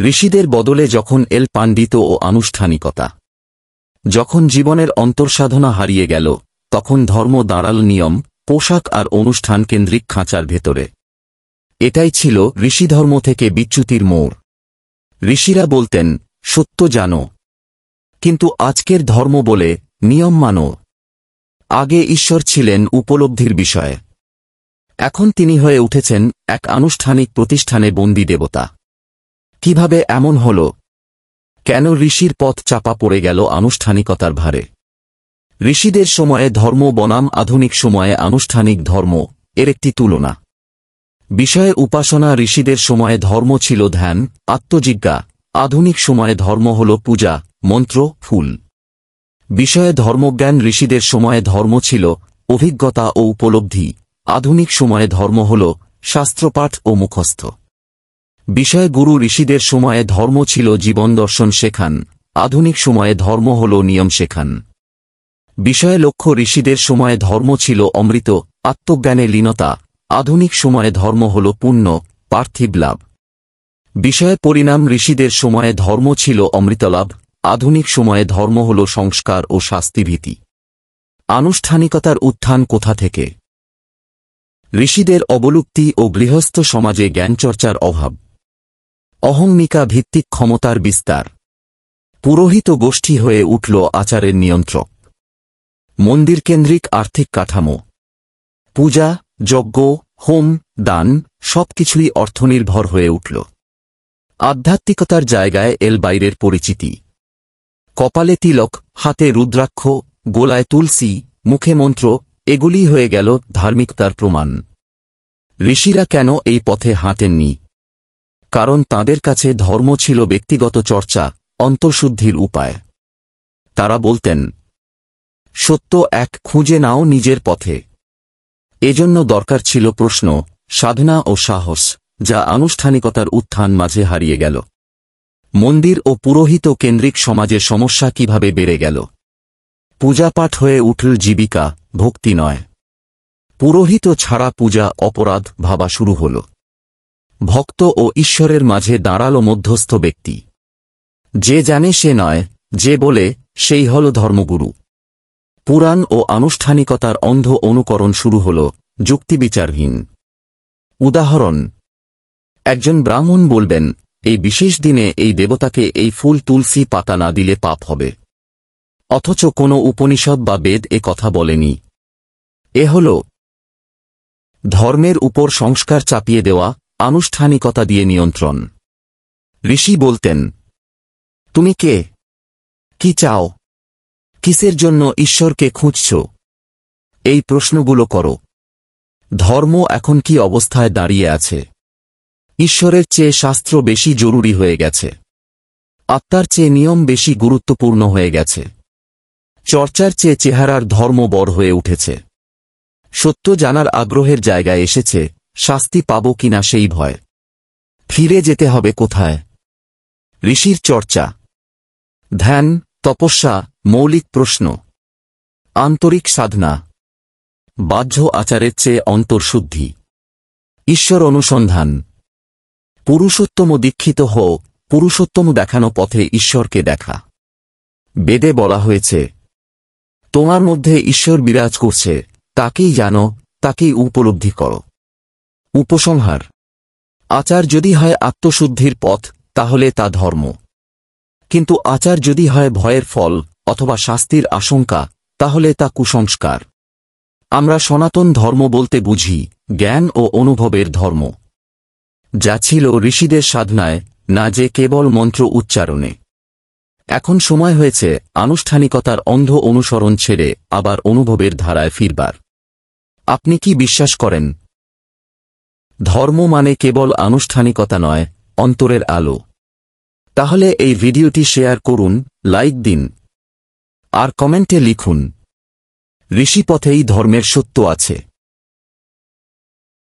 ঋষিদের বদলে যখন এল পাণ্ডিত্য ও আনুষ্ঠানিকতা, যখন জীবনের অন্তর্সাধনা হারিয়ে গেল, তখন ধর্ম দাঁড়াল নিয়ম, পোশাক আর অনুষ্ঠান কেন্দ্রিক খাঁচার ভেতরে। এটাই ছিল ঋষিধর্ম থেকে বিচ্যুতির মোড়। ঋষিরা বলতেন, সত্য জানো, কিন্তু আজকের ধর্ম বলে নিয়ম মানো। আগে ঈশ্বর ছিলেন উপলব্ধির বিষয়, এখন তিনি হয়ে উঠেছেন এক আনুষ্ঠানিক প্রতিষ্ঠানে বন্দী দেবতা। কিভাবে এমন হল? কেন ঋষির পথ চাপা পড়ে গেল আনুষ্ঠানিকতার ভারে? ঋষিদের সময়ে ধর্ম বনাম আধুনিক সময়ে আনুষ্ঠানিক ধর্ম, এর একটি তুলনা। বিষয়ে উপাসনা। ঋষিদের সময়ে ধর্ম ছিল ধ্যান, আত্মজিজ্ঞা। আধুনিক সময়ে ধর্ম হল পূজা, মন্ত্র, ফুল। বিষয়ে ধর্মজ্ঞান। ঋষিদের সময়ে ধর্ম ছিল অভিজ্ঞতা ও উপলব্ধি। আধুনিক সময়ে ধর্ম হল শাস্ত্রপাঠ ও মুখস্থ। বিষয় গুরু। ঋষিদের সময়ে ধর্ম ছিল জীবন দর্শন শেখান। আধুনিক সময়ে ধর্ম হল নিয়ম শেখান। বিষয়ে লক্ষ্য। ঋষিদের সময়ে ধর্ম ছিল অমৃত, আত্মজ্ঞানে লীনতা। আধুনিক সময়ে ধর্ম হল পুণ্য, পার্থিব লাভ। বিষয়ে পরিণাম। ঋষিদের সময়ে ধর্ম ছিল অমৃতলাভ। আধুনিক সময়ে ধর্ম হল সংস্কার ও শাস্তিভীতি। আনুষ্ঠানিকতার উত্থান কোথা থেকে? ঋষিদের অবলুপ্তি ও গৃহস্থ সমাজে জ্ঞানচর্চার অভাব। অহংমিকা ভিত্তিক ক্ষমতার বিস্তার। পুরোহিত গোষ্ঠী হয়ে উঠল আচারের নিয়ন্ত্রক। মন্দিরকেন্দ্রিক আর্থিক কাঠামো। পূজা, যজ্ঞ, হোম, দান সবকিছুই অর্থনির্ভর হয়ে উঠল। আধ্যাত্মিকতার জায়গায় এল বাইরের পরিচিতি। কপালে তিলক, হাতে রুদ্রাক্ষ, গোলায় তুলসী, মুখে মন্ত্র, এগুলি হয়ে গেল ধার্মিকতার প্রমাণ। ঋষিরা কেন এই পথে হাঁটেননি? কারণ তাঁদের কাছে ধর্ম ছিল ব্যক্তিগত চর্চা, অন্তর্শুদ্ধির উপায়। তারা বলতেন, সত্য এক, খুঁজে নাও নিজের পথে। এজন্য দরকার ছিল প্রশ্ন, সাধনা ও সাহস, যা আনুষ্ঠানিকতার উত্থান মাঝে হারিয়ে গেল। মন্দির ও পুরোহিত কেন্দ্রিক সমাজের সমস্যা কিভাবে বেড়ে গেল? পূজাপাঠ হয়ে উঠল জীবিকা, ভক্তি নয়। পুরোহিত ছাড়া পূজা অপরাধ ভাবা শুরু হল। ভক্ত ও ঈশ্বরের মাঝে দাঁড়াল মধ্যস্থ ব্যক্তি। যে জানে সে নয়, যে বলে সেই হল ধর্মগুরু। পুরাণ ও আনুষ্ঠানিকতার অন্ধ অনুকরণ শুরু হল, যুক্তিবিচারহীন। উদাহরণ, একজন ব্রাহ্মণ বলবেন, এই বিশেষ দিনে এই দেবতাকে এই ফুল তুলসী পাতা না দিলে পাপ হবে। অথচ কোনো উপনিষদ বা বেদ এ কথা বলেনি। এ হল ধর্মের উপর সংস্কার চাপিয়ে দেওয়া, আনুষ্ঠানিকতা দিয়ে নিয়ন্ত্রণ। ঋষি বলতেন, তুমি কে? কি চাও? কিসের জন্য ঈশ্বরকে খুঁজছ? এই প্রশ্নগুলো করো। ধর্ম এখন কি অবস্থায় দাঁড়িয়ে আছে? ঈশ্বরের চেয়ে শাস্ত্র বেশি জরুরি হয়ে গেছে। আত্মার চেয়ে নিয়ম বেশি গুরুত্বপূর্ণ হয়ে গেছে। চর্চার চেয়ে চেহারার ধর্ম বড় হয়ে উঠেছে। সত্য জানার আগ্রহের জায়গায় এসেছে, শাস্তি পাব কিনা সেই ভয়। ফিরে যেতে হবে কোথায়? ঋষির চর্চা, ধ্যান, তপস্যা, মৌলিক প্রশ্ন, আন্তরিক সাধনা, বাহ্য আচারের চেয়ে অন্তর্শুদ্ধি, ঈশ্বর অনুসন্ধান। পুরুষোত্তম দীক্ষিত হও, পুরুষোত্তম দেখানো পথে ঈশ্বরকে দেখা। বেদে বলা হয়েছে, তোমার মধ্যে ঈশ্বর বিরাজ করছে, তাকেই জানো, তাকেই উপলব্ধি করো। উপসংহার, আচার যদি হয় আত্মশুদ্ধির পথ, তাহলে তা ধর্ম। কিন্তু আচার যদি হয় ভয়ের ফল অথবা শাস্তির আশঙ্কা, তাহলে তা কুসংস্কার। আমরা সনাতন ধর্ম বলতে বুঝি জ্ঞান ও অনুভবের ধর্ম, যা ছিল ঋষিদের সাধনায়, না যে কেবল মন্ত্র উচ্চারণে। এখন সময় হয়েছে আনুষ্ঠানিকতার অন্ধ অনুসরণ ছেড়ে আবার অনুভবের ধারায় ফিরবার। আপনি কি বিশ্বাস করেন? ধর্ম মানে কেবল আনুষ্ঠানিকতা নয়, অন্তরের আলো। তাহলে এই ভিডিওটি শেয়ার করুন, লাইক দিন, আর কমেন্টে লিখুন, ঋষিপথেই ধর্মের সত্য আছে।